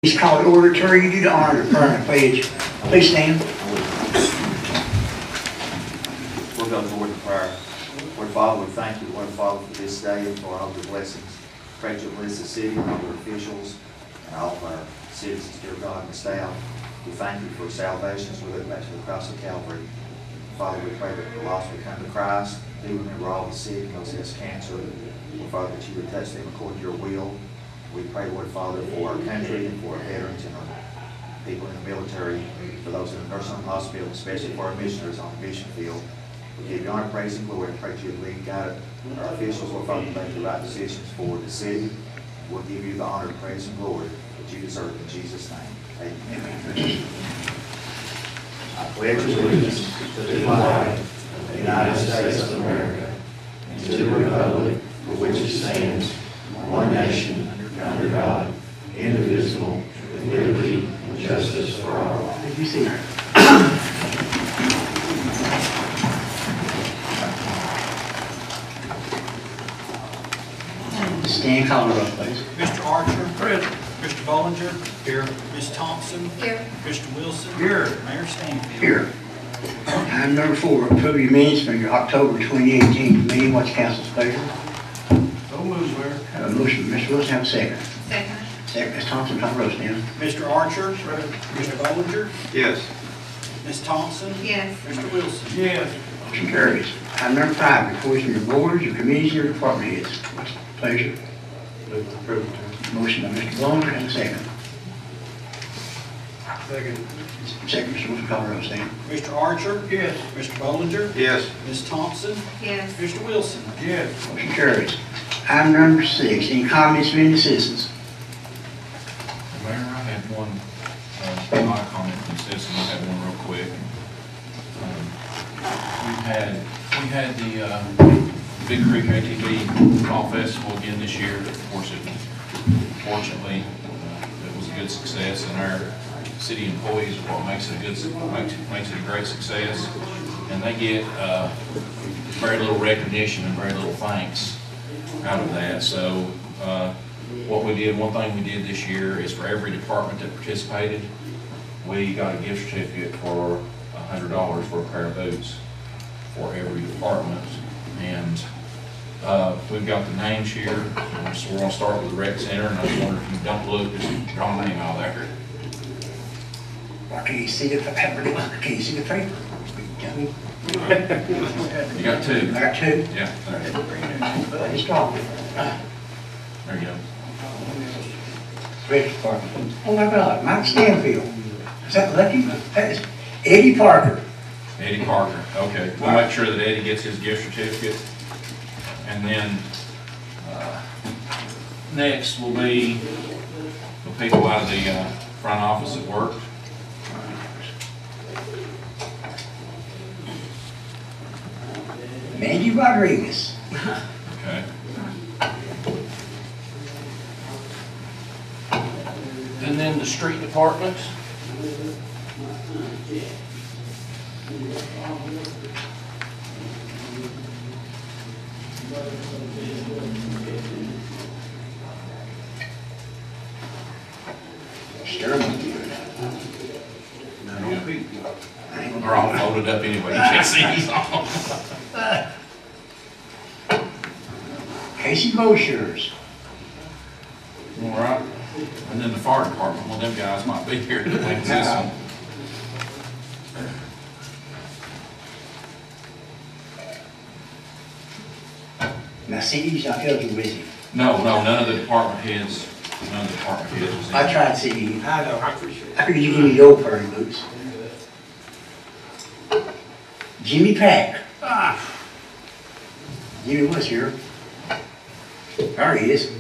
He's called order. Terry, you do the honor of prayer and pledge. Please stand. We'll go to the Lord in prayer. Lord Father, we thank you, Lord Father, for this day and for all your blessings. Pray that you bless the city and all your officials and all of our citizens, dear God, and staff. We thank you for salvations. We look back to the cross of Calvary. Father, we pray that the lost would come to Christ. Do remember all the sick, those who have cancer. Lord Father, that you would touch them according to your will. We pray, Lord Father, for our country and for our veterans and our people in the military, for those in the nursing home hospital, especially for our missionaries on the mission field. We give you honor, praise, and glory, and pray that you would lead and guide our officials, Lord Father, to make the right decisions for the city. We'll give you the honor, praise, and glory that you deserve in Jesus' name. Amen. I pledge allegiance to the flag of the United States of America and to the republic for which it stands, one nation, under God, indivisible, with liberty and justice for all. Did you see her? Stand, call the roll, please. Mr. Archer. Present. Mr. Bollinger. Here. Ms. Thompson. Here. Mr. Wilson. Here. Mayor Stanfield. Here. Item number 4, approve your minutes from your October 2018 meeting. What's council's pleasure? So moved, Mayor. Have a motion, Mr. Wilson, have a second. Second. Second, Ms. Thompson, call the roll, stand. Mr. Archer. Present. Mr. Bollinger. Yes. Ms. Thompson. Yes. Mr. Wilson. Yes. Motion carries. Item number 5, reports from your boards, your committees, and your department heads. What's the pleasure? Motion by Mr. Bollinger, have a second. Second. Second, Mr. Wilson, call the roll, stand. Mr. Archer. Yes. Mr. Bollinger. Yes. Ms. Thompson. Yes. Mr. Wilson. Yes. Motion carries. Item number 6, any comments from any citizens? Mayor, I had one, my comment from citizens, I had one real quick. We had the Big Creek ATV Fall Festival again this year. Of course, fortunately, it was a good success, and our city employees are what makes it a great success. And they get very little recognition and very little thanks out of that. So one thing we did this year is for every department that participated, we got a gift certificate for $100 for a pair of boots for every department. And we've got the names here, so we're going to start with the rec center, and I was wondering if you don't look, just draw a name out there. Why can't you see the paper? Can you see the paper? You got 2. I got 2. Yeah, there. Just draw. There you go. Rec department. Oh my God, Mike Stanfield. Is that Lucky? That is Eddie Parker. Eddie Parker, okay. We'll make sure that Eddie gets his gift certificate. And then next will be the people out of the front office that worked. Mandy Rodriguez. Okay. And then the street department. They're all folded up anyway. You can't see these all. Casey Boshers. All right. And then the fire department, well, them guys might be here to make this one. Now, CD's not eligible with you. No, none of the department heads. None of the department heads was in. I tried CD. I know. I figured you give me the old party boots. Jimmy Pack. Jimmy was here. There he is.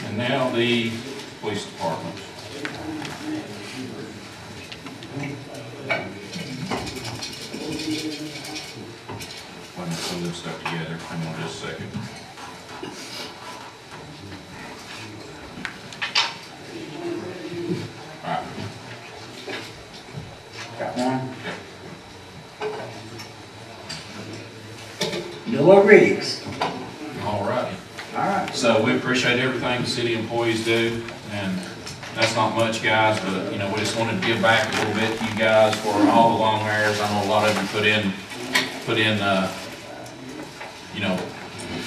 And now the police department. Let me pull this stuff together. Hang on just a second. All right. Got one. Noah Riggs. All righty. All right. So we appreciate everything the city employees do, and that's not much, guys, but, you know, we just wanted to give back a little bit to you guys for all the long hours. I know a lot of you put in, you know,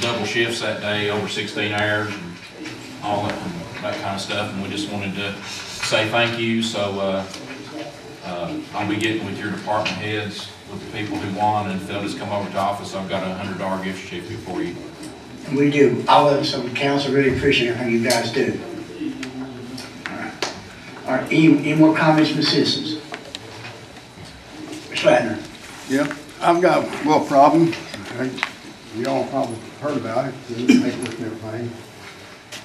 double shifts that day, over 16 hours, and all that kind of stuff, and we just wanted to say thank you. So I'll be getting with your department heads, with the people who won, and if they'll just come over to office, I've got a $100 gift certificate for you. We do. All of us on the council really appreciate everything you guys do. All right, any more comments from the citizens? Mr. Ladner. Yep, I've got a little problem. You all probably heard about it, the papers and everything.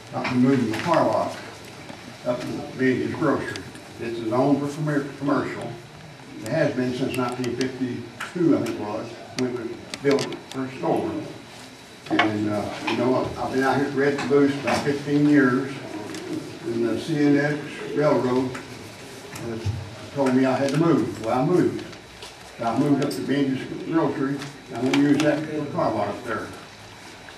About moving the car lot up to the Vintage Grocery. It's zoned for commercial. It has been since 1952, I think it was, when we built it for a store. And, you know, I've been out here at Red Caboose about 15 years. And the CNX Railroad told me I had to move. Well, I moved. I moved up to Vintage Grocery. I'm going to use that for the car lot up there.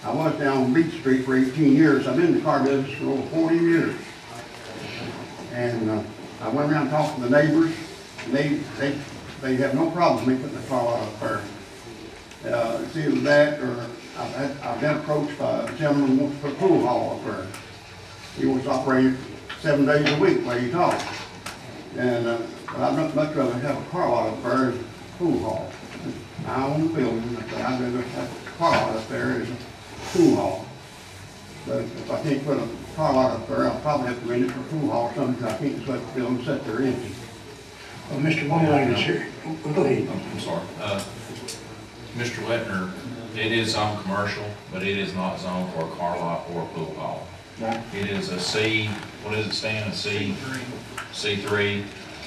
I was down on Beach Street for 18 years. I've been in the car business for over 40 years. And I went around talking to the neighbors, and they have no problem with me putting the car lot up there. It's either that or I've been approached by a gentleman who wants to put a pool hall up there. He wants to operate 7 days a week while you talk. And I'd much rather have a car lot up there than a pool hall. I own the building, I'd rather have a car lot up there as a pool hall. But if I can't put a car lot up there, I'll probably have to rent it for a pool hall or something, because I can't just let the building sit there empty. Well, Mr. Bowling is here. Go ahead. I'm sorry. Mr. Letner, it is zoned commercial, but it is not zoned for a car lot or a pool hall. Right. It is a C, what does it stand, a C? C3,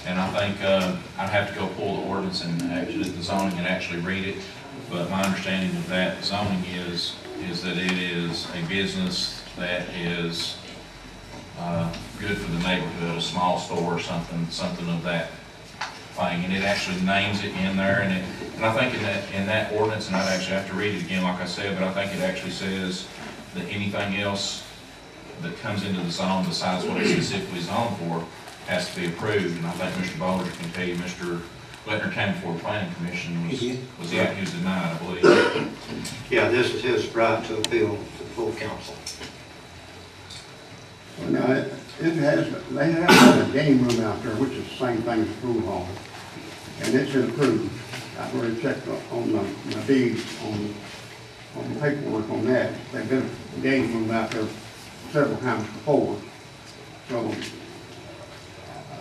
and I think I'd have to go pull the ordinance and actually the zoning and actually read it. But my understanding of that zoning is that it is a business that is good for the neighborhood, a small store or something of that thing, and it actually names it in there, and I think in that ordinance, and I'd actually have to read it again, like I said, but I think it actually says that anything else that comes into the zone besides what it's specifically zoned for has to be approved. And I think Mr. Bowler can tell you, Mr. Letner came before the planning commission, he was denied, I believe. Yeah, this is his right to appeal to the full council. Well, now, they have a game room out there, which is the same thing as a pool hall. And it's improved. I've already checked on my deeds, on the paperwork on that. They've been a game room out there several times before. So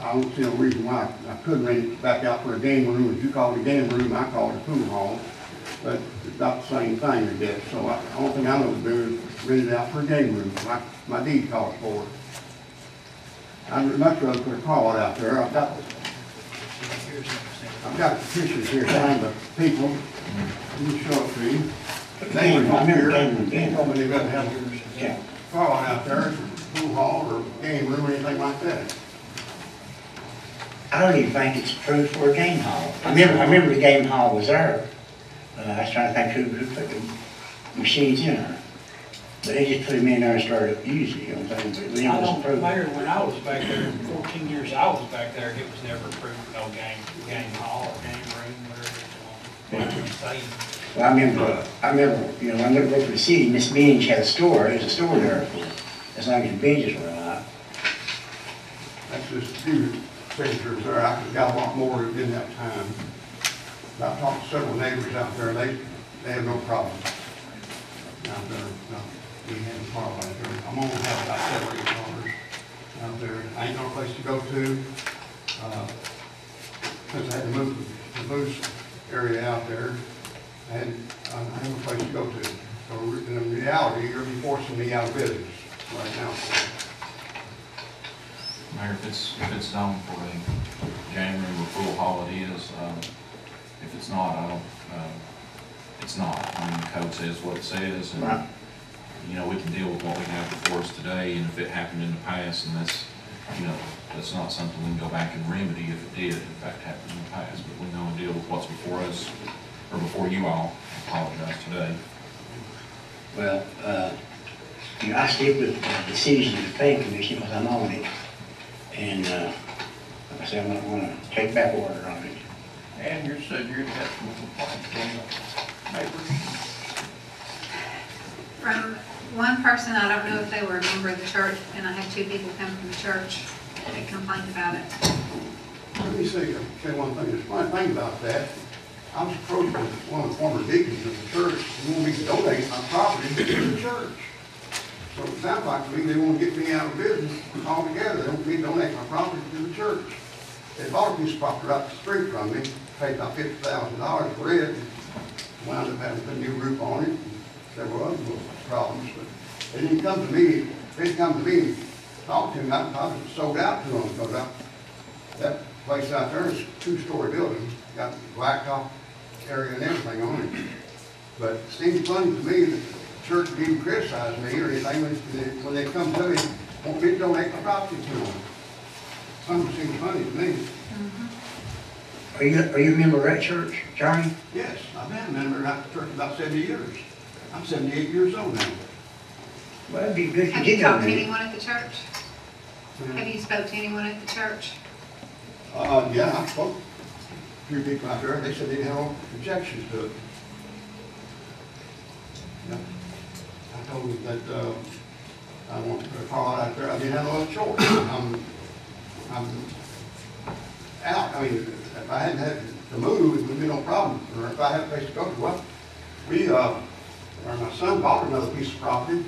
I don't see no reason why I couldn't rent it back out for a game room. If you call it a game room, I call it a pool hall. But it's not the same thing, I guess. So the only thing I'm going to do is rent it out for a game room, like my deed calls for it. I'd much rather put a car lot out there. I've got pictures here showing the people. Let me show it to you. They told me they'd rather have a car lot out there, pool hall or game room or anything like that. I don't even think it's approved for a game hall. I remember the game hall was there. I was trying to think who put the machines in there. But they just put them in there and started using it, you know what I'm saying? But it I was don't approved. remember when I was back there, 14 years I was back there, it was never approved for no game hall or game room, whatever it's called. Well, I remember, you know, when I lived over the city, Miss Minge had a store. There was a store there for as long as the benches were alive. That's just a few pictures there. I could got a lot more in that time. I've talked to several neighbors out there, they have no problem out there. No, we have a car out there. I'm gonna have about 7 or 8 cars out there. I ain't no place to go to. Since I had to move the booth area out there, I have no place to go to. So in reality, you're forcing me out of business right now. Mayor, if it's zoned for a game room or pool hall, it is. If it's not, it's not. I mean, the code says what it says, and Right. you know, we can deal with what we have before us today, and if it happened in the past, and that's, you know, that's not something we can go back and remedy if it did, in fact, happen in the past, but we know and deal with what's before us, or before you all. I apologize today. Well, you know, I stick with the decision of the planning commission because I'm on it. And, like I said, I'm not gonna take back order on it. And you said you'd have some complaints from the neighbors. From one person, I don't know if they were a member of the church, and I had 2 people come from the church that complained about it. Let me say one thing. There's one thing about that. I was approached by one of the former deacons of the church who wanted me to donate my property to the church. So it sounds like to me they want to get me out of business altogether. They want me to donate my property to the church. They bought a piece of property right up the street from me, paid about $50,000 for it, and wound up having to put a new roof on it, and several other little problems. But they didn't come to me. They didn't come to me and talk to me. I probably sold out to them because that place out there is a 2-story building, got the blacktop area and everything on it. But it seems funny to me that the church didn't criticize me or anything when they come to me, want me to donate my property to them. Something seems funny to me. Are you a member of that church, Johnny? Yes, I've been a member of that church about 70 years. I'm 78 years old now. Well, it'd be good to Have you get talked on to it. anyone at the church? Have you spoke to anyone at the church? Yeah, I spoke to a few people out there. They said they didn't have no objections to it. Yeah. I told them that I want to put a car out there. I didn't have no other choice. I'm out. I mean, if I hadn't had to move, it would be no problem. Or if I had a place to go to, well, my son bought another piece of property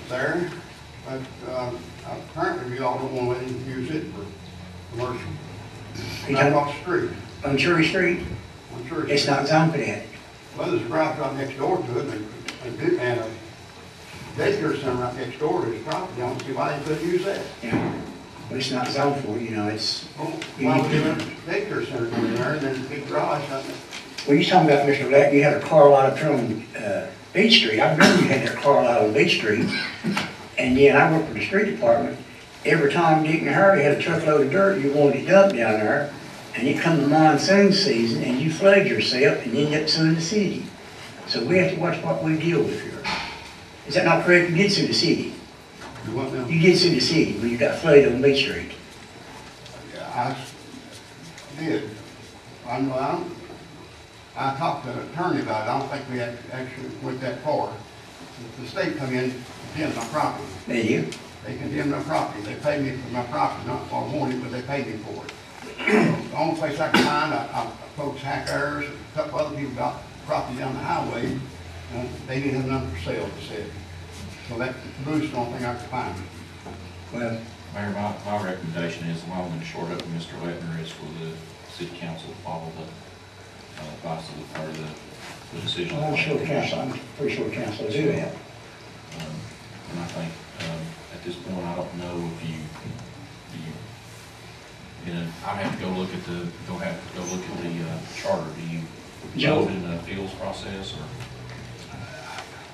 there, but apparently we all don't want to let him use it for commercial. Right off the street. On Cherry Street? On Church It's Street. not zoned for that. Well, there's a garage right next door to it, and a daycare center right next door to his property. I don't see why they couldn't use that. Yeah. But it's not zoned for it, you know, it's, Well, why would you have a daycare center in there, and then a big garage out there? well, you're talking about, Mr. Black, you had a car lot up here on Beach Street. I remember you had that car lot on Beach Street. And then I worked for the street department. Every time Dick and Harry had a truckload of dirt, you wanted it dumped down there. And it come the monsoon season, and you flood yourself, and you end up suing the city. So we have to watch what we deal with here. Is that not correct? You did sue the city. You want them? You did sue the city when you got flooded on Beach Street. Yeah, I did. I talked to an attorney about it. I don't think we actually went that far. The state come in and condemned my property. There you. They condemned my property. They paid me for my property, not for warning, but they paid me for it. The only place I could find, I approached Hackers, a couple other people got property down the highway, and they didn't have none for sale, they said. So that Bruce, the only thing I could find. Well, Mayor, my recommendation is, long and short of Mr. Lettner, is for the city council to follow the advice of the decision. I'm sure council, I'm pretty sure council will do that. And I think, at this point, I don't know if you know, I'd have to go look at the charter. Do you Joe? vote in the appeals process, or?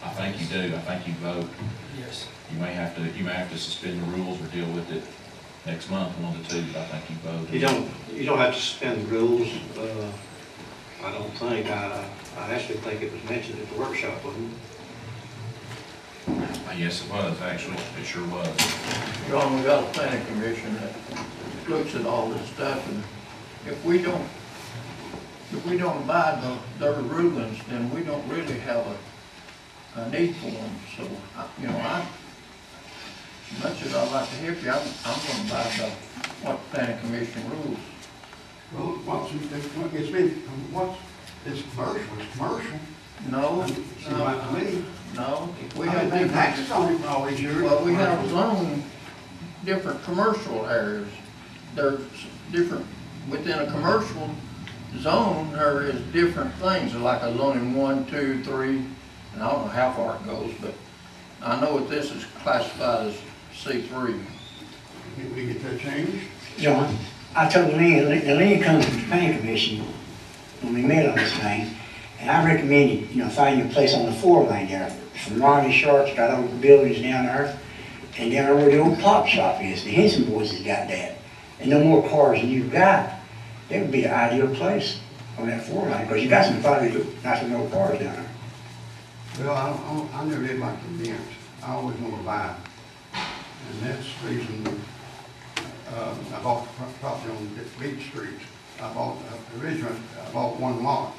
I think you do. I think you vote. Yes. You may have to suspend the rules or deal with it next month, one of the two, but I think you vote. You don't have to suspend the rules, I don't think. I actually think it was mentioned at the workshop, wasn't it? Yes, it was, actually. It sure was. John, we got a planning commission that looks at all this stuff, and if we don't abide by their rulings, then we don't really have a need for them. So, you know, as much as I'd like to help you, I'm going to abide by what the planning commission rules. Well, what's commercial? It's commercial. No, Seems like to me. no. We haven't paid taxes on it for all these years. Well, we have zone different commercial areas. There's different, within a commercial zone, there is different things, like a zoning 1, 2, 3, and I don't know how far it goes, but I know that this is classified as C3. Can we get that changed? John, I told Lynn comes from the planning commission when we met on this thing, and I recommended, you know, finding a place on the 4-lane there, from Ronnie Sharp's got over the buildings down there, and down there where the old pop shop is. The Henson boys has got that. And no more cars than you've got. That would be the ideal place on that 4-lane, because you got some probably nice little cars down there. Well, I never did like the events. I always want to buy. And that's the reason I bought the property on Beach Street. Originally, I bought one lot,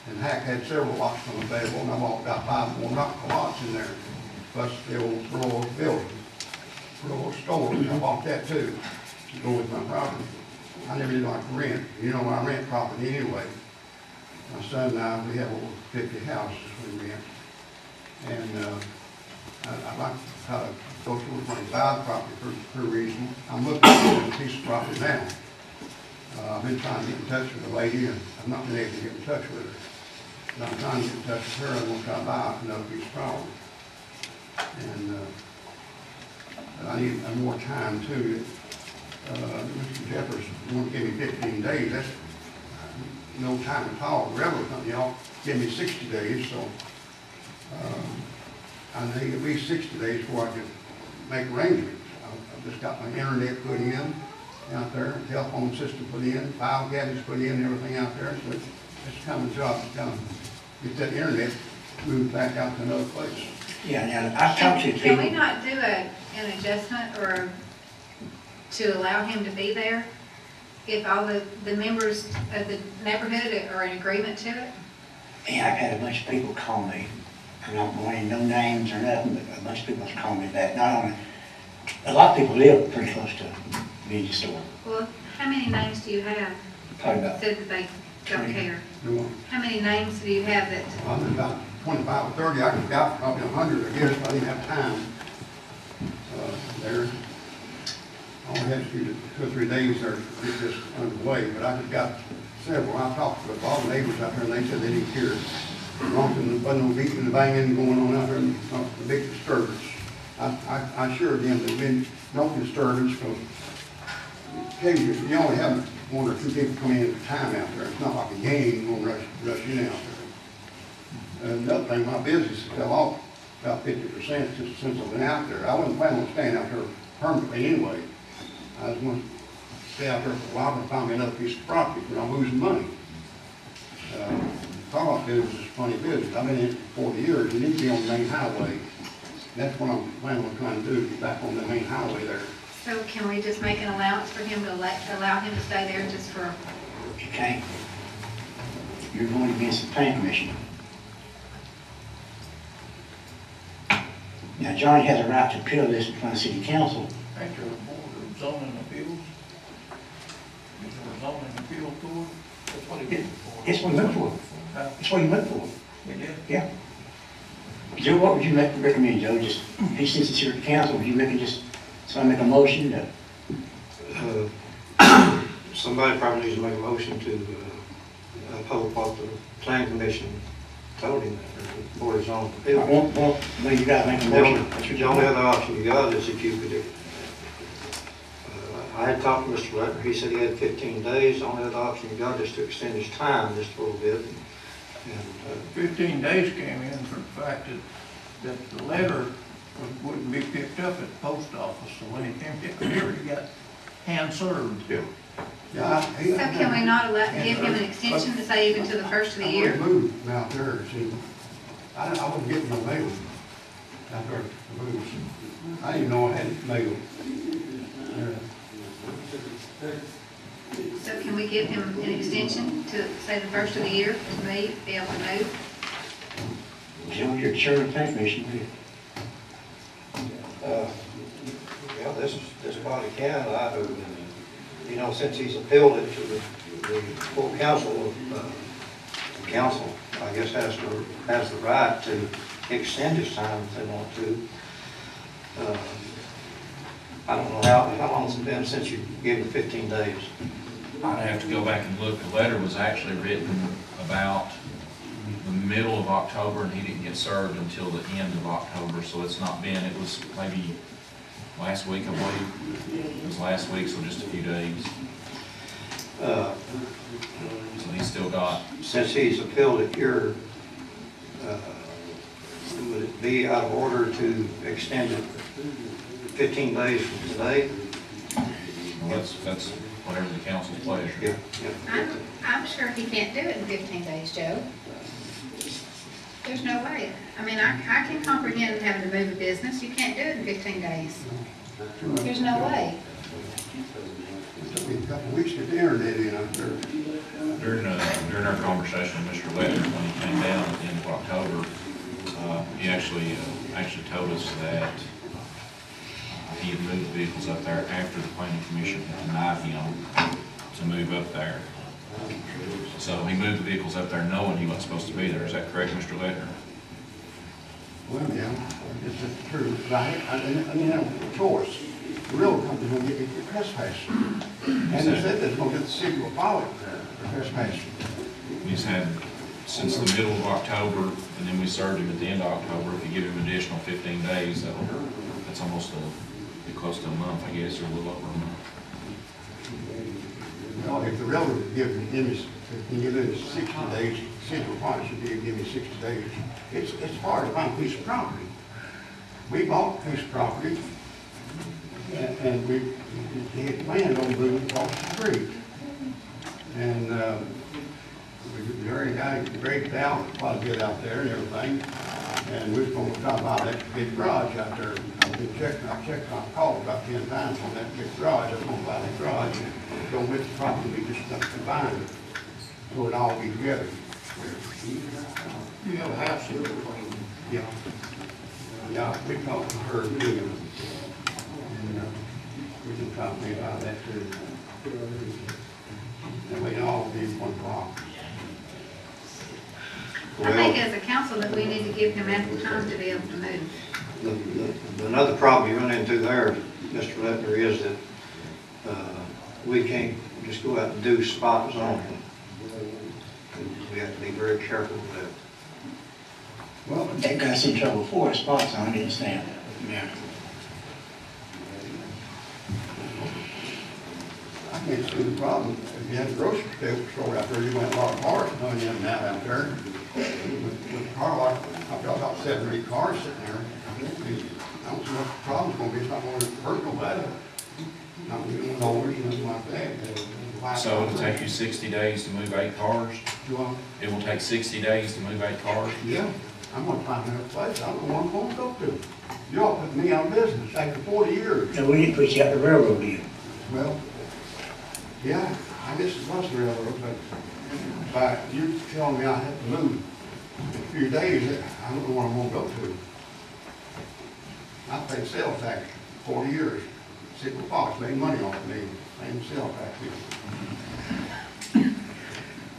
and Hack had several lots on available, and I bought about 5 more lots in there, plus the old rural building, rural store. I bought that too, to go with my property. I never did like to rent. You know, I rent property anyway. My son and I, we have over 50 houses we rent. And I'd like to try to go through and buy the property for a reason. I'm looking at a piece of property now. I've been trying to get in touch with the lady, and I've not been able to get in touch with her. And I'm trying to get in touch with her. I'm going to try to buy another piece of property. And I need more time too. Mr. Jeffers wanted to give me 15 days. That's no time at all. The railroad company, y'all give me 60 days, so I need at least 60 days before I can make arrangements. I've just got my internet put in out there, telephone system put in, file cabinets put in, everything out there. So it's kind of a job to kind of get that internet moved back out to another place. Yeah, now, I've talked to Can we people. not do an adjustment or to allow him to be there? If all the members of the neighborhood are in agreement to it? Yeah, I've had a bunch of people call me. I'm not wanting no names or nothing, but a bunch of people have called me back. Not only, a lot of people live pretty close to the convenience store. Well, how many names do you have Probably about, said that they don't care? Do How many names do you have that, I'm about 25 or 30. I could got probably 100, I guess, but I didn't have time. There, I only had to do 2 or 3 days there to get this underway, but I just got several. I talked to all the neighbors out there, and they said they didn't care. As long as there wasn't no beating and banging going on out there, and not a big disturbance. I assured them there'd been no disturbance, because occasionally you only have 1 or 2 people come in at a time out there. It's not like a gang going to rush in out there. And another thing, my business fell off about 50% since I've been out there. I wasn't planning on staying out there permanently anyway. I was going to stay out there for a while and find me another piece of property, but I'm losing money. Car lot business is a funny business. I've been in it for 40 years. You need to be on the main highway. That's what I'm planning on trying to do, get back on the main highway there. so can we just make an allowance for him to allow him to stay there just for, you can't. You're going against the planning commission. Now, Johnny has a right to appeal this in front of city council. Ain't there a board of zoning appeals? Is there a zoning appeal board? That's what it is for. It's what you look for. That's what you look for. Yeah. Yeah. Joe, what would you recommend, Joe? Just, he since it's here at the council, would you make a motion to? Somebody probably needs to make a motion to uphold what the planning commission told him, or Board of Zoning Appeals. Well, you gotta make a motion. That's what The you're only doing. other option you got is if you could, I had talked to Mr. Letter, he said he had 15 days. The only other option you got is to extend his time just a little bit. And 15 days came in for the fact that the letter wouldn't be picked up at the post office, so when he came here, he got hand served. yeah. Yeah, so can we not give him an extension to say even to the first of the year? I moved out there, see, I wasn't getting no mail out there to move. I didn't even know I had mail. So can we give him an extension to say the first of the year, to be able to move? Joe, you're the chair of the planning commission. Yeah, this body can, you know, since he's appealed it to the full council, council, I guess, has the right to extend his time if they want to. I don't know how long it's been since you gave him 15 days. I'd have to go back and look. The letter was actually written about the middle of October, and he didn't get served until the end of October, so it's not been, it was maybe last week, I believe. It was last week, so just a few days. So he's still got. Since he's appealed it here, would it be out of order to extend it 15 days from today? Well, that's whatever the council's pleasure. Yeah. I'm sure he can't do it in 15 days, Joe. There's no way. I mean, I can comprehend having to move a business. You can't do it in 15 days. There's no way. It took me a couple of weeks to get the internet in out there. During our conversation with Mr. Leonard, when he came down at the end of October, he actually told us that he had moved vehicles up there after the planning commission had denied him to move up there. So he moved the vehicles up there knowing he wasn't supposed to be there. Is that correct, Mr. Leonard? Well, yeah, I guess that's true. But I didn't have a choice. The railroad company's gonna get me for trespassing. And they said they're gonna get the city will follow it for trespassing. He's had since the middle of October, and then we served him at the end of October. If you give him additional 15 days, that's almost be close to a month, I guess, or a little over a month. Well, if the railroad would give me 60 days, the city will probably should give me 60 days. It's hard to find a piece of property. We bought a piece of property, and we had planned on moving across the street. And we already got it graded out, quite a bit out there and everything. And we was going to try to buy that big garage out there. I've called about 10 times on that big garage. I was going to buy that garage. Don't let the property be just combined, so it all be together. You have a house here. Yeah. Yeah, we talked to her too. And we can talk to me about that too. And we all be one block. I think as a council that we need to give him ample time to be able to move. Another problem you run into there, Mr. Lepner, is that we can't just go out and do spot zoning. We have to be very careful with that. Well, that got us in trouble for spots, I understand. Yeah. I can't see the problem. If you had a grocery store out there, you went a lot of cars coming in and out there. With the car lot, I've got about 7 or 8 cars sitting there. I don't see what the problem's gonna be. It's not gonna hurt nobody. Not gonna be no noise, nothing like that. So it'll take you 60 days to move 8 cars? It will take 60 days to move 8 cars? Yeah, I'm gonna find another place. I don't know where I'm gonna go to. You all put me out of business after 40 years. So we didn't put you out the railroad deal. Well, yeah, I guess it was the railroad, but you're telling me I have to move in a few days, I don't know where I'm gonna go to. I paid sales tax 40 years. City of Fox made money off of me, paying sales tax.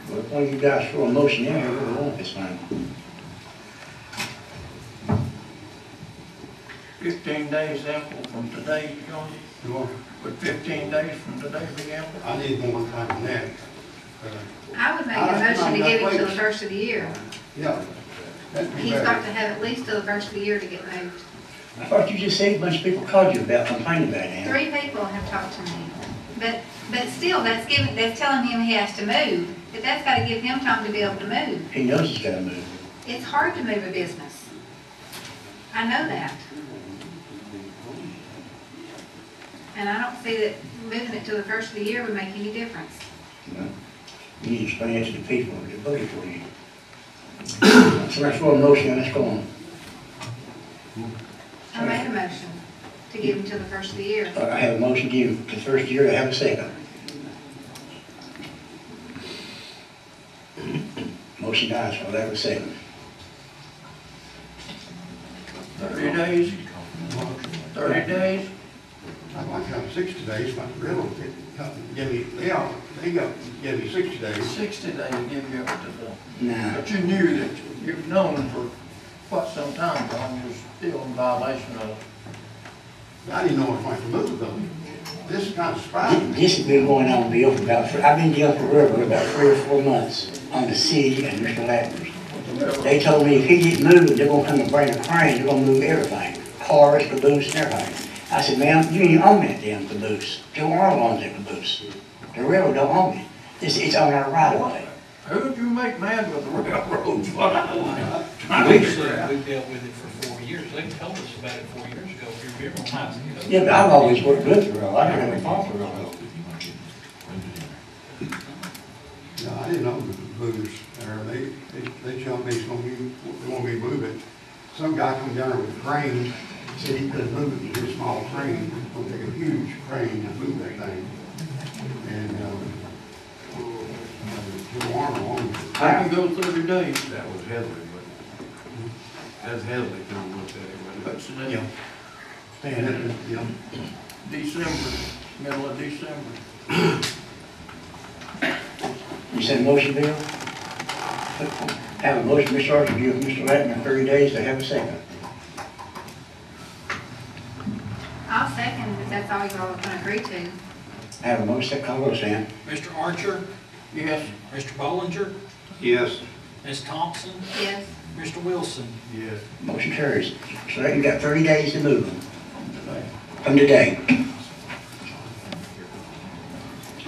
Well, as long as you guys throw a motion in here, we'll go, it's fine. 15 days ample from today, John? You want, Would 15 days from today be ample? I need more time than that. I would make a motion to give him till the first of the year. Yeah. that'd be He's better. got to have at least till the first of the year to get moved. I thought you just said a bunch of people called you about complaining about it. 3 people have talked to me. But still, that's telling him he has to move. But that's got to give him time to be able to move. He knows he's gotta move. It's hard to move a business. I know that. And I don't see that moving it to the first of the year would make any difference. You know? You need to explain it to the people that voted for you. So let's roll a motion, let's go on. I made a motion to give him till the first of the year. I have a motion to give the first year, I have a second. Motion dies, so I have a second. 30 days? 30 days? I'd like to have 60 days, but the railroad give me, yeah, they give me 60 days. 60 days to give you up to the, Now, but you knew that, you've known for quite some time, John, you're still in violation of it. I didn't know I was going to move them. This is kind of surprising. this has been going on, Bill, for about, I've been dealing with River about 3 or 4 months on the city and Mr. Latner's. They told me if he didn't move, they're gonna come and bring a crane, they're gonna move everything, cars, caboose, and everything. I said, ma'am, you didn't own that damn caboose. Joe Arnold owns that caboose. The railroad don't own it. It's on our right of way. Who'd you make mad with the railroad? What I want. We've dealt with it for 4 years. They told us about it 4 years ago. If you're times ago. Yeah, but I've always worked with the railroad. I never fought the railroad. Yeah, I didn't know booths there. They tell me they want me to move it. Some guy come down there with a crane, said he couldn't move it with a small crane. It's gonna take a huge crane to move that thing. And, the arm on it. I can go 30 days. That was Headley, but that's Headley come looked at it. That's the Yeah. And, December, middle of December. You said motion, Bill? Have a motion, Mr. Archer, give Mr. Lattner 30 days to have a second. I'll second if that's all y'all are gonna agree to. Have a motion, call roll, Sam. Mr. Archer, Yes, Mr. Bollinger, Yes. Ms. Thompson, Yes. Mr. Wilson. Yes. Motion carries. So you got 30 days to move them from today.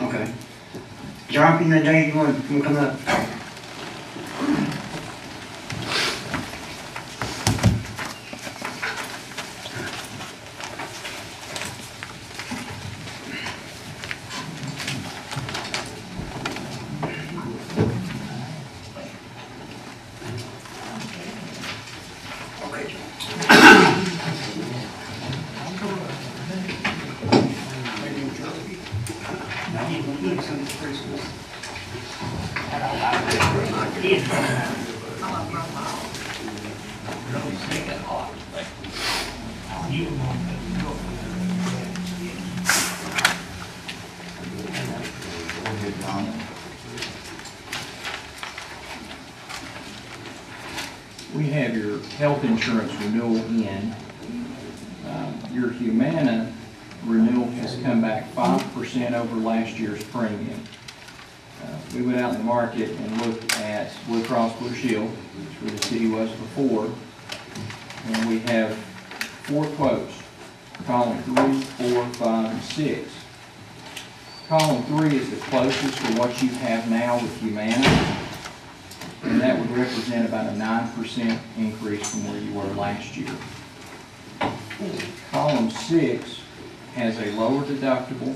Okay. John, any day you want to come up? We have your health insurance renewal in. Your Humana renewal has come back 5% over last year's premium. We went out in the market and looked at Blue Cross Blue Shield, which is where the city was before, and we have 4 quotes, column 3, 4, 5, and 6. Column 3 is the closest to what you have now with Humana, and that would represent about a 9% increase from where you were last year. Column 6 has a lower deductible,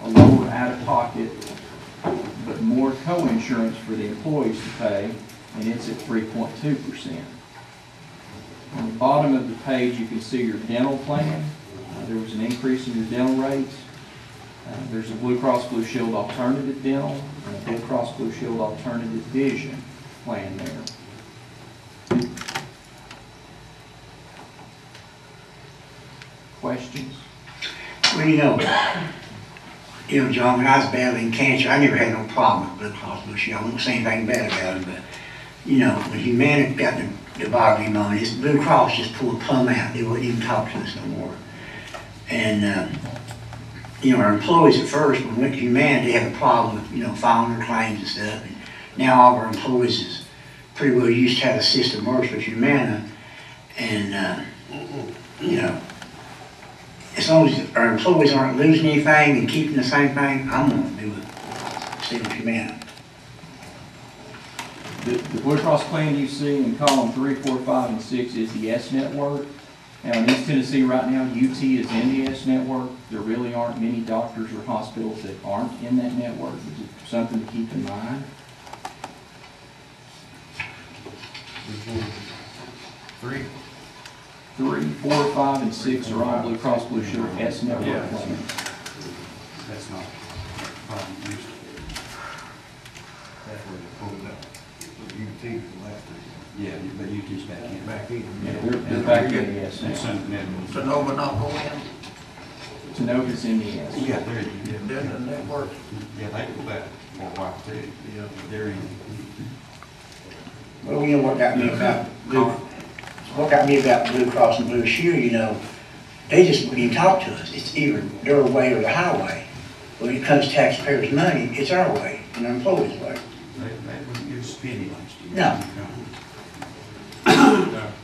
a lower out-of-pocket, but more co-insurance for the employees to pay, and it's at 3.2%. On the bottom of the page, you can see your dental plan. There was an increase in your dental rates. There's a Blue Cross Blue Shield Alternative Dental and a Blue Cross Blue Shield Alternative Vision plan there. Questions? Well, John, when I was battling cancer, I never had no problem with Blue Cross Blue Shield. I won't say anything bad about it, but, when Humana got the bothering money, Blue Cross just pulled a plumb out. They wouldn't even talk to us no more. And, our employees at first, when we went to Humana, they had a problem with, filing their claims and stuff. And now all of our employees is pretty well used to how the system works with Humana. And, as long as our employees aren't losing anything and keeping the same thing, I'm going to do it. Stay with Humana. The Blue Cross plan you see in column 3, 4, 5, and 6 is the S network. Now in East Tennessee right now, UT is in the S network. There really aren't many doctors or hospitals that aren't in that network. It's something to keep in mind. 3. 3, 4, 5, and 6 are all Blue Cross Blue Shield S network plans. That's not a problem. That's where they pulled up. UT for last time. Yeah, but UT's back in. Back in. Yeah, they're back in the S now. so Nova not go in, Tanova's in the S. Yeah, they're, then the network. yeah, they go back for a while too. Yeah, they're in. Well, what got me about Blue Cross and Blue Shield, they just wouldn't even talk to us. It's either their way or the highway. When it comes to taxpayers' money, it's our way and our employees' way. They wouldn't give us a penny last year. No.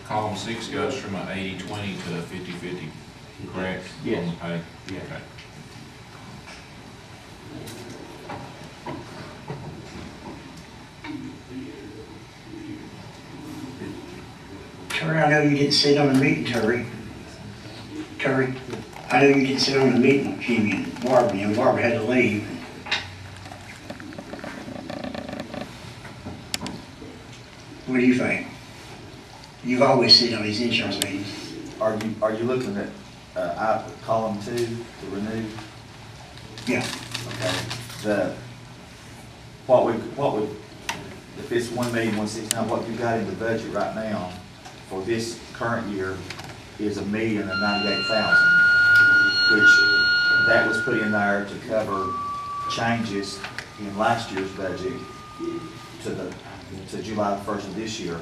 Column 6 goes from an 80-20 to a 50-50, correct? Yes. On the pay? Yeah. Okay. Terry, I know you didn't sit on the meeting, Terry. I know you didn't sit on the meeting with Jimmy and Barbara had to leave. What do you think? You've always seen on these insurance meetings. Are you looking at, column 2 to renew? Yeah. Okay. If it's 1,169,000, what you got in the budget right now for this current year is $1,098,000, which that was put in there to cover changes in last year's budget to July 1st of this year.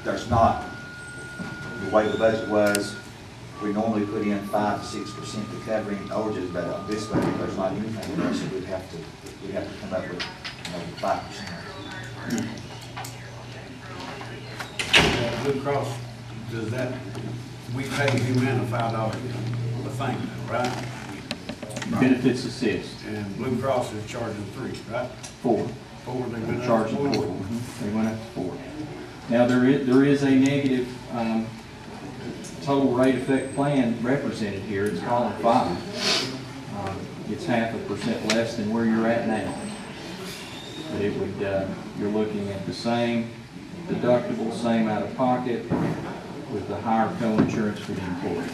There's not, the way the budget was, we normally put in 5 to 6% to covering overages, but on this budget, there's not anything there, so we'd have to come up with 5%. Blue Cross, does that, we pay Humana $5 a thing, right? Benefits assist, And Blue Cross is charging 3, right? 4. 4, they've been Charging up to 4. 4. They went up to 4. Now, there is a negative total rate effect plan represented here. It's column 5. It's 0.5% less than where you're at now. But it would, you're looking at the same deductible, same out of pocket, with the higher co-insurance for the employee.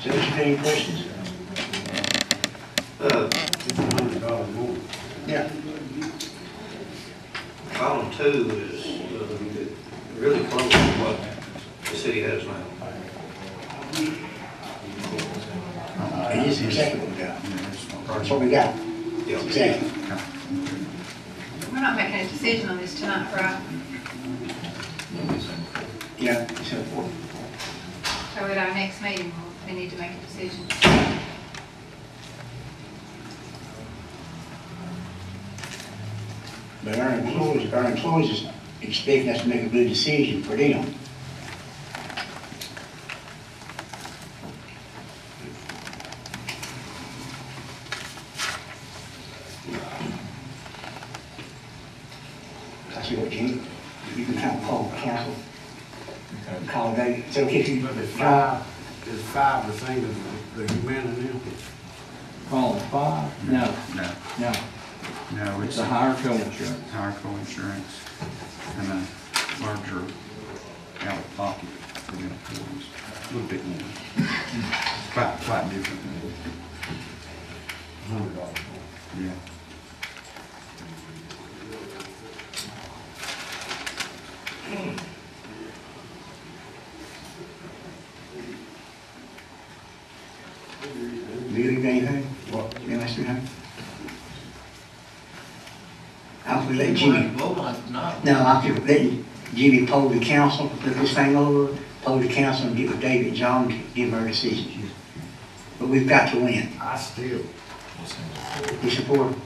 So, if you have any questions? It's $100 more. Yeah. Column 2 is really close to what the city has now. It is exactly what we got. That's what we got. Yeah. Exactly. We're not making a decision on this tonight, right? Yeah, so, So at our next meeting, we need to make a decision. but our employees is expecting us to make a good decision for them. I see what you can kind of call the council, call it day. So if you, But is 5 the same as the Humana now? Column 5? No. No. No, It's a higher co-insurance. higher co-insurance and a larger out-of-pocket for the employees. A little bit more. Quite different. $100 more. Yeah. do you got anything? What? You ask me, huh? I'll be letting Jimmy. Vote on it tonight. No, I'll be letting Jimmy poll the council, look this thing over, poll the council and get with David and John to give them our decision. But we've got to win. I still, We support them.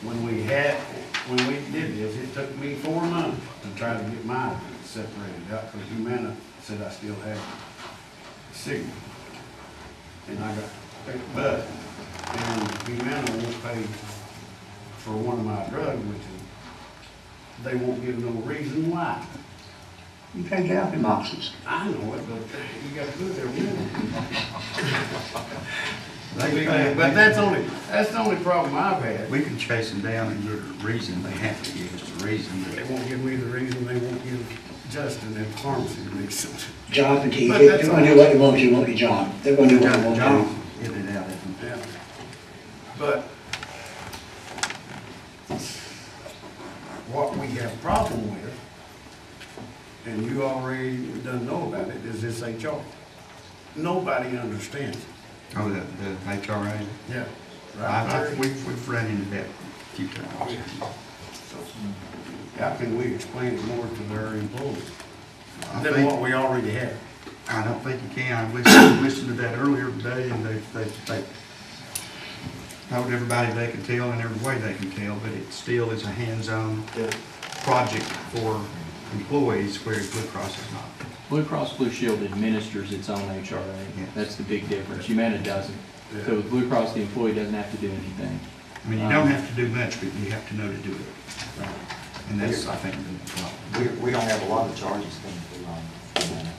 when we did this, it took me 4 months to try to get mine separated out, because Humana said I still had signal. And I got picked bud, and Humana won't pay for one of my drugs, which is, they won't give no reason why. You can't get out them boxes. I know it, but you got to go there with them. But that's the only problem I've had. We can chase them down and get a reason. They have to give us a reason. They won't give me the reason, they won't give Justin at the pharmacy the reason. John can tell you, But they're that's gonna do what they want you want to John. They're gonna do what they want John, get it out. Yeah. But what we have problem with, and you already done know about it, is this HR. Nobody understands it. Oh, the HRA? Yeah. We've run into that a few times. So, how can we explain it more to their employees I than think- what we already have? I don't think you can. I listened to that earlier today, and they told everybody they can tell in every way they can tell, but it still is a hands-on project for employees, whereas Blue Cross is not. Blue Cross Blue Shield administers its own HRA. Yes. That's the big difference. Humana doesn't. So with Blue Cross, the employee doesn't have to do anything. I mean, you don't have to do much, but you have to know to do it. And that's, I think, We don't have a lot of charges coming through on Humana.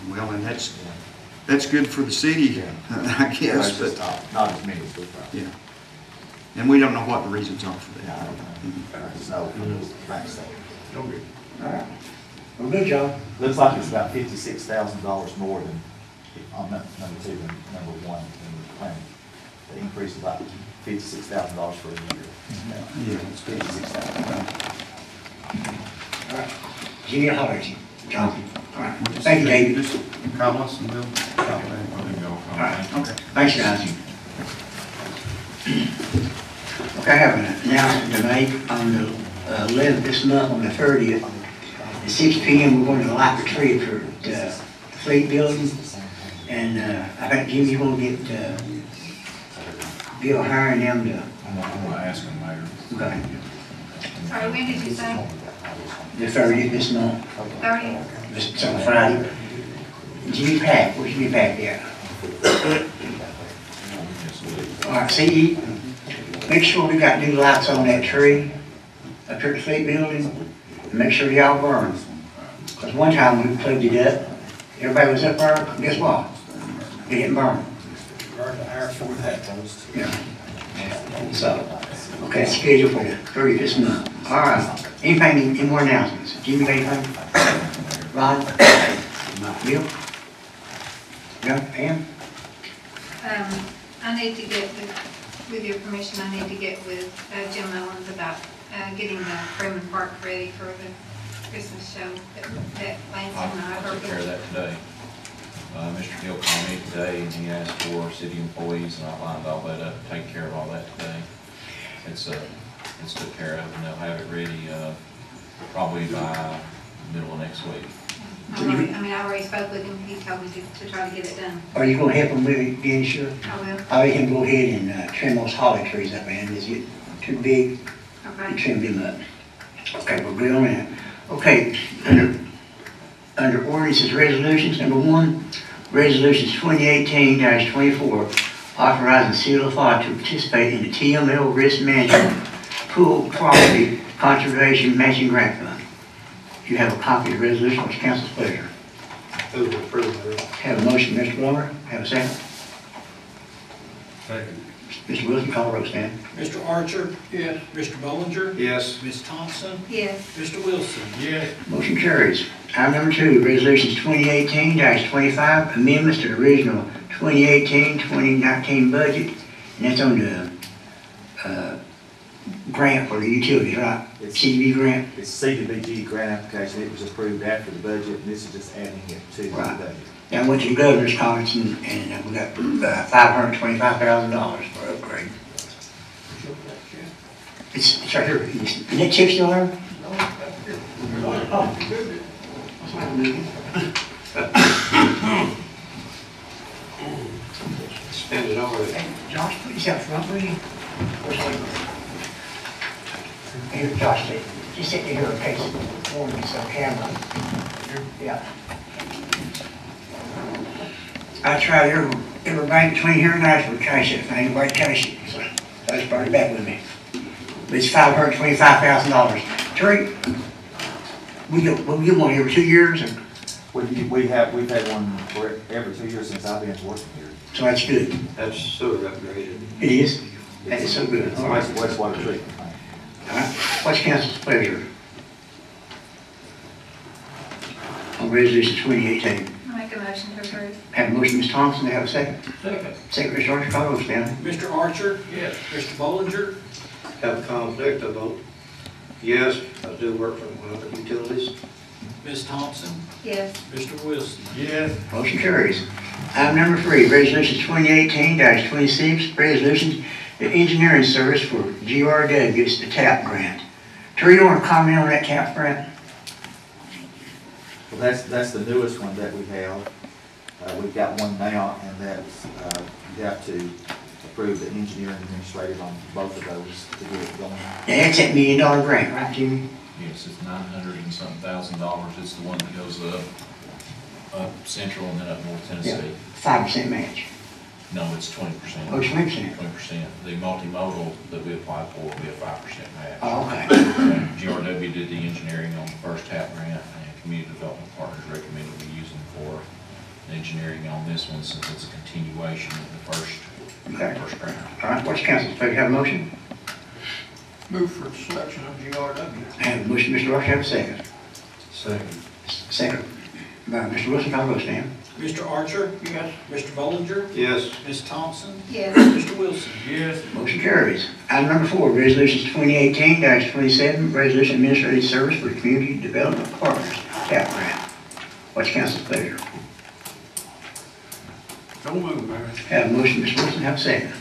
well, and that's good for the city, I Yeah, guess, it's just but, not as many as we thought. yeah. And we don't know what the reasons are for Yeah, I that. don't know. Just know from the bank statement. Okay. All right. Well, good job. Looks like it's about $56,000 more than, on number two than number one in the plan. The increase is about $56,000 for a year. Yeah, it's good. $56,000. All right. Jimmy, I'll holler at you. John. All right. We'll just- Thank you, David. Just call us and we'll call back. I think y'all All right. come. Okay. Thanks, guys. Okay, I have an announcement to make on the 11th this month, on the 30th. At 6 p.m., we're going to light the tree for the Fleet Building. And I think, Jimmy, you're going to get Bill hiring them to, I'm gonna ask them, Mayor. okay, Sorry, when did you say? the 30th this month. 30? It's on Friday. Jimmy Pack, where's Jimmy Pack at? All right, see, make sure we got new lights on that tree up here at the Fleet Building, and make sure they all burn. Because one time we plugged it up, everybody was up there, guess what? It didn't burn. Yeah. So, okay, it's scheduled for the 30th this month. All right, anything, any more announcements? Jimmy, got anything? Ron? Bill? No, Pam? I need to get, with your permission, I need to get with Jim Mullins about getting the Freeman Park ready for the Christmas show that Lance and I I'll are take care of that today. Mr. Hill called me today and he asked for city employees and I lined all that up, take care of all that today. It's took care of and they'll have it ready, probably by middle of next week. I already spoke with him, he told me to try to get it done. Are you gonna help him with it, being sure? I will. I let him go ahead and trim those holly trees up, man. Is it too big? Okay. And trim them up. Okay, we're good on that. Okay, under ordinances resolutions, number 1, resolutions 2018-24, authorizing seal of thought to participate in the TML Risk Management Pool Quality Conservation Matching Grant Fund. You have a copy of the resolution. What's council's pleasure? Move to approve, Mayor. Have a motion, Mr. Blummer. Have a second. Second. Mr. Wilson, call the roll, stand. Mr. Archer? Yes. Mr. Bollinger? Yes. Ms. Thompson? Yes. Mr. Wilson? Yes. Motion carries. Item number 2, resolutions 2018-25, amendments to the original 2018-2019 budget, and that's on the grant for the utilities, right? It's- CDB grant. It's CDBG grant application. It was approved after the budget, and this is just adding it to the Right. budget. Now, I went to the governor's conference and we got $525,000 for upgrade. It's right here. Is that check still there? Oh. Spend it over. Hey, Josh, put yourself front, will you? Here, Josh, just sit here in case for me, so camera. Yeah. I tried every bank between here and Nashville to cash it, if anybody cash it, so I just brought it back with me. But it's $525,000. Terry, we get one every 2 years, and We've had one for every 2 years since I've been working here. so that's good. That's sewer upgraded. It is? That is so good. All right. Wastewater treatment plant. All right. What's council's pleasure? On resolution 2018. I'll make a motion to approve. Have a motion, Ms. Thompson, have a second. Second. Second, Mr. Archer, call the roll, stand. Mr. Archer? Yes. Mr. Bollinger? Have a conflict, I vote yes. I do work for one of the utilities. Ms. Thompson? Yes. Mr. Wilson? Yes. Motion carries. Item number 3, resolution 2018-26, resolution the engineering service for GRW, it's the TAP grant. Terry, you want to comment on that TAP grant? Well, that's the newest one that we have. We've got one now, and that's, you have to approve the engineering administrative on both of those to get it going. Now, that's that $1 million grant, right, Jimmy? Yes, it's $900 and something thousand. It's the one that goes up Central and then up North Tennessee. 5% match. No, it's 20%. Oh, 20%. 20%. The multimodal that we applied for will be a 5% match. Oh, okay. GRW did the engineering on the first TAP grant, and Community Development Partners recommended we use them for the engineering on this one since it's a continuation of the first grant. All right, what's council's pleasure? Have a motion? Move for selection of GRW. Have a motion, Mr. Rush, have a second. Second. Second by Mr. Wilson, call the roll, Stan. Mr. Archer? Yes. Mr. Bollinger? Yes. Ms. Thompson? Yes. Mr. Wilson? Yes. Motion carries. Item number 4, resolutions 2018-27, resolution administrative service for community development partners, TAP grant. What's council's pleasure? So move, Mayor. Have a motion, Mr. Wilson, have a second.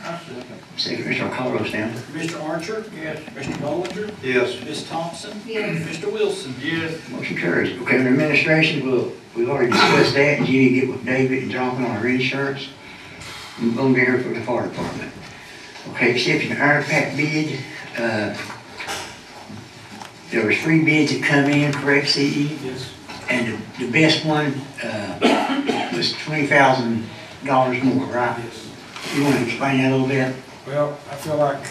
I second. Second, Mr. Carlos, Stan. Mr. Archer? Yes. Mr. Bollinger? Yes. Ms. Thompson? Yes. Mr. Wilson? Yes. Motion carries. Okay, under administration, we've already discussed that, and you need to get with David and Jonathan on our insurance. I'm going to be here for the fire department. Okay, accepting the iron pack bid, there was 3 bids that come in, correct, CE? Yes. And the best one, was $20,000 more, right? Yes. You want to explain that a little bit? Well, I feel like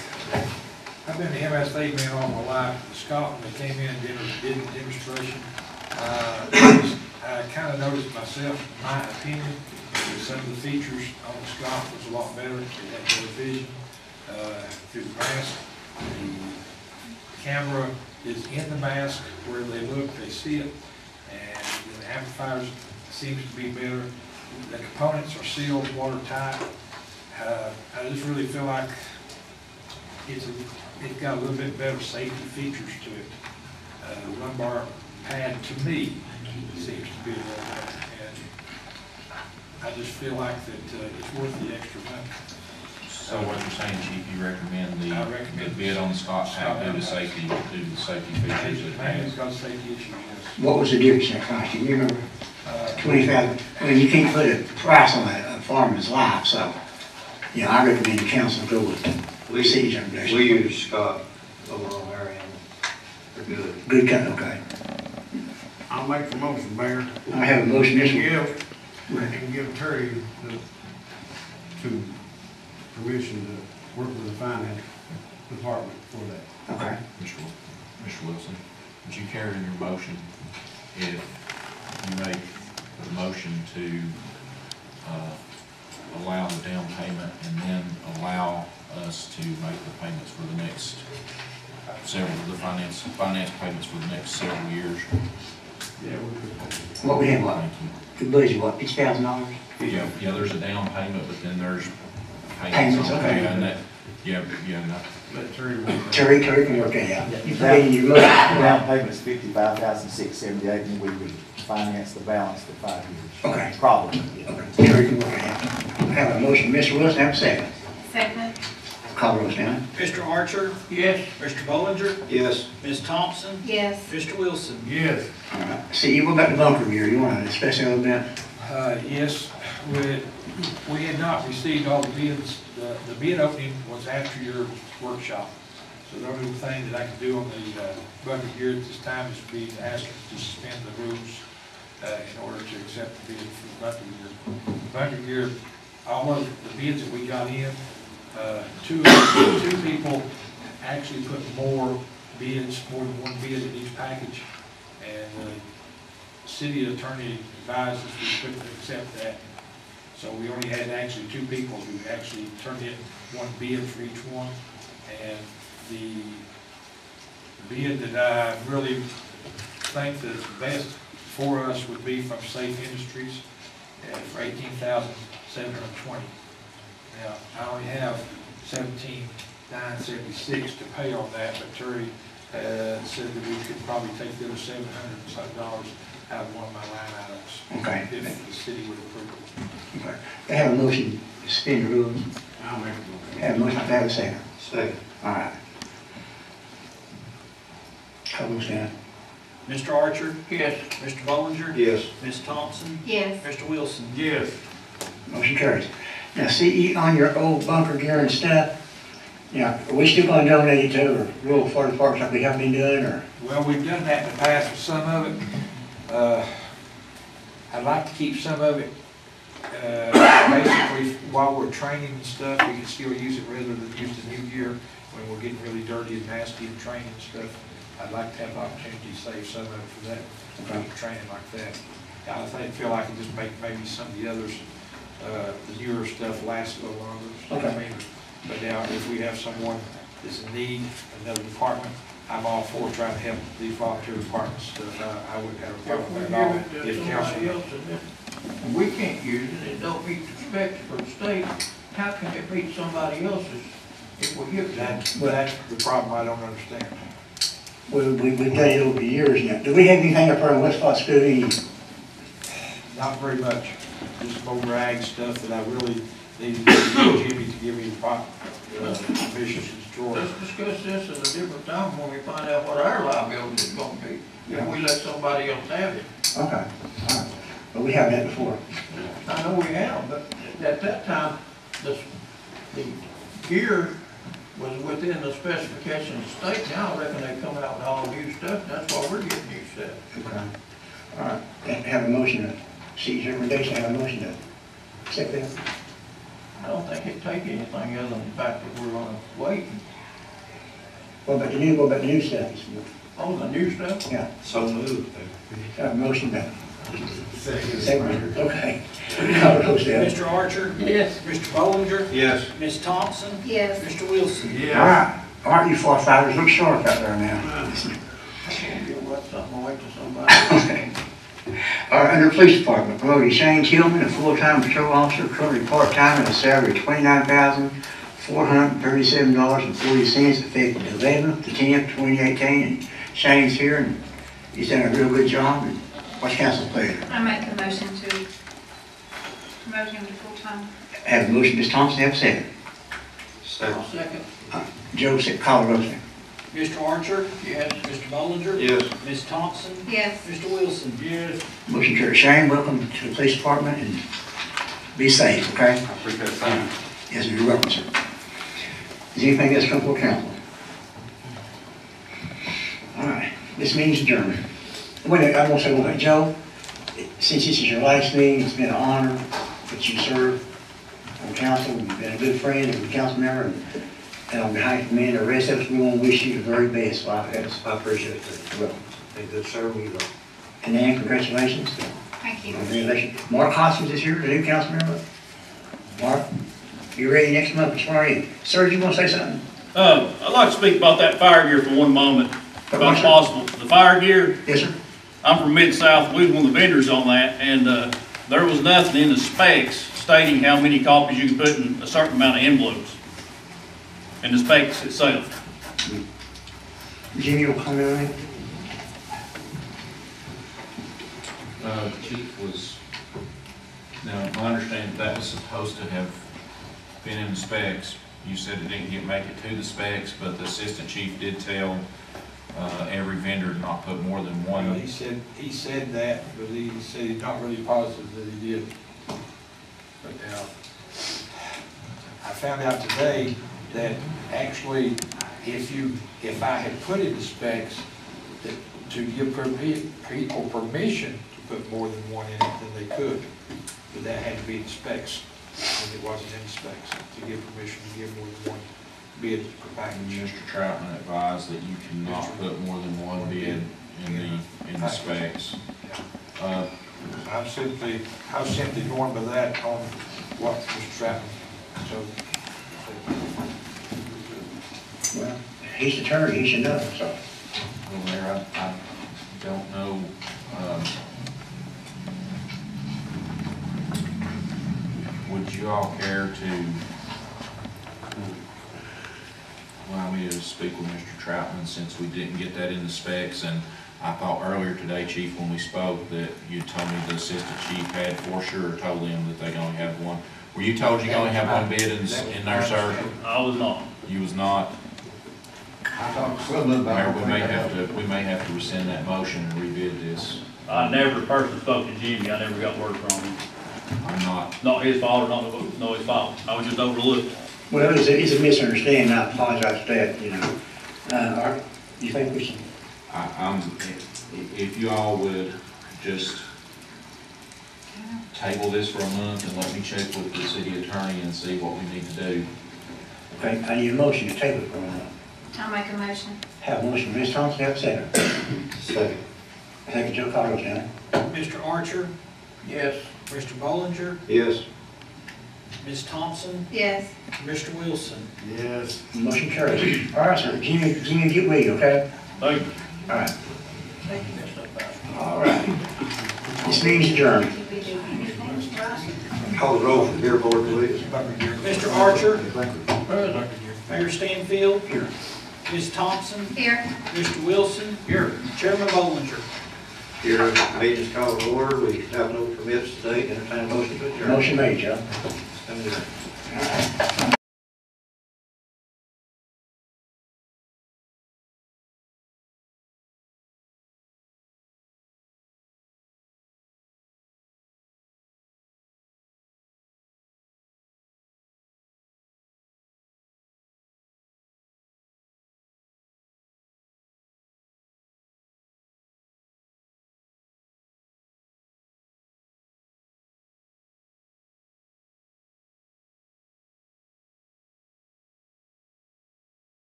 I've been the MSA man all my life. Scott, when they came in and did the demonstration, I kind of noticed myself, in my opinion, that some of the features on the Scott was a lot better. It had better vision through the mask. The camera is in the mask where they look, they see it, and the amplifiers seems to be better. The components are sealed, watertight. I just really feel like it's got a little bit better safety features to it. The lumbar pad, to me, seems to be a little better, and I just feel like that it's worth the extra money. So what you're saying, Chief, you recommend I recommend the bid on the Scott pack due to the safety features it Maybe it's has? got a safety issue, yes. What was the difference in that price? Do you remember? 20,000. I mean, you can't put a price on a farmer's life, so, you know, I recommend the council go with CE's recommendation. We use Scott over on our end. They're good. Good cut, okay. I'll make the motion, Mayor. I have a motion, And Mr. give Terry to permission to work with the finance department for that. Okay. Mr. Wilson, would you carry in your motion if you make the motion to allow the down payment and then allow us to make the payments for the next finance payments for the next several years? Yeah, we could. What we have, what? Thank you. The budget, what, $50,000? Yeah, there's a down payment, but then there's Payments, on okay. and that, no. Let Terry work that. Terry can work that out. Yeah, You put it in your motion. Down payment's $55,678, and we would finance the balance for 5 years. Okay. Probably. Okay, Terry can work it out. I have a motion, Mr. Wilson, have a second. Second. Call the roll, Stan. Mr. Archer? Yes. Mr. Bollinger? Yes. Ms. Thompson? Yes. Mr. Wilson? Yes. All right. See, what about the bunker gear? You want to discuss that a little bit? Yes, we had not received all the bids. The bid opening was after your workshop. So the only thing that I can do on the bunker gear at this time is be asked to suspend the rules in order to accept the bid for the bunker gear. Bunker gear, all of the bids that we got in, two people actually put more bids, more than one bid in each package. And the city attorney advised us we couldn't accept that. So we only had actually 2 people who actually turned in one bid for each one. And the bid that I really think that's best for us would be from Safe Industries for $18,720. Now, I only have $17,976 to pay on that, but Terry said that we could probably take the other $700 and something out of one of my line items. Okay. If the city would approve it. Okay. I have a motion to suspend the rules. I'll make the motion. Have a motion, I have a second. Second. All right. Call the roll, Stan. Mr. Archer? Yes. Mr. Bollinger? Yes. Ms. Thompson? Yes. Mr. Wilson? Yes. Motion carries. Now, CE, on your old bunker gear and stuff, now, are we still going to donate it to the rural fire departments like we have been doing, or? Well, we've done that in the past with some of it. I'd like to keep some of it basically, while we're training and stuff, we can still use it rather than use the new gear when we're getting really dirty and nasty and training and stuff. I'd like to have the opportunity to save some of it for that, training like that. I feel like it just make maybe some of the others, the newer stuff last a little longer. Okay. But now, if we have someone that's in need, another department, I'm all for trying to help these volunteer departments stuff. I wouldn't have a problem with that at all. If council, and we can't use it, it don't meet the specs for the state, how can it meet somebody else's if we give that? that's the problem I don't understand. We've done it over the years now. Do we have anything up there in Westfall School? Not very much, just more rag stuff that I really need to get Jimmy to give me the permission to destroy. Let's discuss this at a different time when we find out what our liability is gonna be. If we let somebody else have it. Okay, all right. But we haven't had it before. I know we have, but at that time, the gear was within the specifications of the state. Now I reckon they come out with all new stuff. That's why we're getting new stuff. Okay. All right. Have a motion to seize recommendation, have a motion to accept that. I don't think it'd take anything other than the fact that we're gonna wait. What about the new stuff? Oh, the new stuff? Yeah. So moved. Have a motion to. Second. Okay. Call the roll, Steph. Mr. Archer? Yes. Mr. Bollinger? Yes. Ms. Thompson? Yes. Mr. Wilson? All right. All right, you firefighters, look sharp out there now. Get what, something, wait till somebody. All right, under Police Department, promoted Shane Tillman, a full-time patrol officer, currently part-time at a salary of $29,437.40, effective 11th to 10th, 2018. And Shane's here, and he's done a real good job. And what's council's pleasure? I make a motion to promote him to full-time. Have a motion, Ms. Thompson, have a second. Second. Joe, call the roll, sir. Mr. Archer? Yes. Mr. Bollinger? Yes. Ms. Thompson? Yes. Mr. Wilson? Yes. Motion carries. Shane, welcome to the police department, and be safe, okay? I appreciate it, thank you. Yes, you're welcome, sir. Is anything else come before council? All right, this meeting's adjourned. Wait, I want to say one thing, Joe, since this is your last meeting, it's been an honor that you served on council. You've been a good friend and a council member, and on behalf of me and the rest of us, we want to wish you the very best. Yes, I appreciate that. Well, And good serving you. and then, congratulations. Thank you. Congratulations. Mark Hoskins is here, the new council member. Mark, you ready next month to swear in? Sir, you want to say something? I'd like to speak about that fire gear for one moment, if Yes, sir. possible. The fire gear, Yes, sir. I'm from Mid-South, we was one of the vendors on that, and there was nothing in the specs stating how many copies you could put in a certain amount of envelopes in the specs itself. Jimmy will comment on it. Chief was, now, I understand that was supposed to have been in the specs. You said it didn't make it to the specs, but the assistant chief did tell every vendor to not put more than one. Well, he said that, but he said he's not really positive that he did. But now, I found out today that actually, if I had put in the specs that to give people permission to put more than one in it, then they could. But that had to be in specs, and it wasn't in specs to give permission to give more than one bid per package. Mr. Troutman advised that you cannot put more than one bid in the specs. I'm simply going by that on what Mr. Troutman told me. Well, he's the attorney, he should know, so. Well, Mayor, I don't know, would you all care to allow me to speak with Mr. Troutman, since we didn't get that in the specs? And I thought earlier today, Chief, when we spoke, that you told me the assistant chief had for sure told them that they can only have one. Were you told you can only have one bid in there, sir? I was not. You was not? I talked to Slim about Mayor, we may have to rescind that motion and rebid this. I never personally spoke to Jimmy, I never got word from him. I'm not. Not his fault, or not his fault, I was just overlooked. Well, it's a misunderstanding, I apologize for that, you know. Art, you think we should? If you all would just table this for a month and let me check with the city attorney and see what we need to do. Okay, I need a motion to table it for a moment. I'll make a motion. Have a motion, Ms. Thompson, have a second. Second. Second, Joe Carlos, now. Mr. Archer, Yes. Mr. Bollinger, Yes. Ms. Thompson, Yes. Mr. Wilson. Yes. Motion carries. All right, sir, Jimmy, get with you, okay? Thank you. All right. All right. This meeting's adjourned. Call the roll for the beer board, please. Mr. Archer, Present. Mayor Stanfield, Here. Ms. Thompson, Here. Mr. Wilson. Here. Chairman Bollinger. Here, meeting's called to order. We have no permits today. Entertain a motion to adjourn. Motion made, Joe. Come to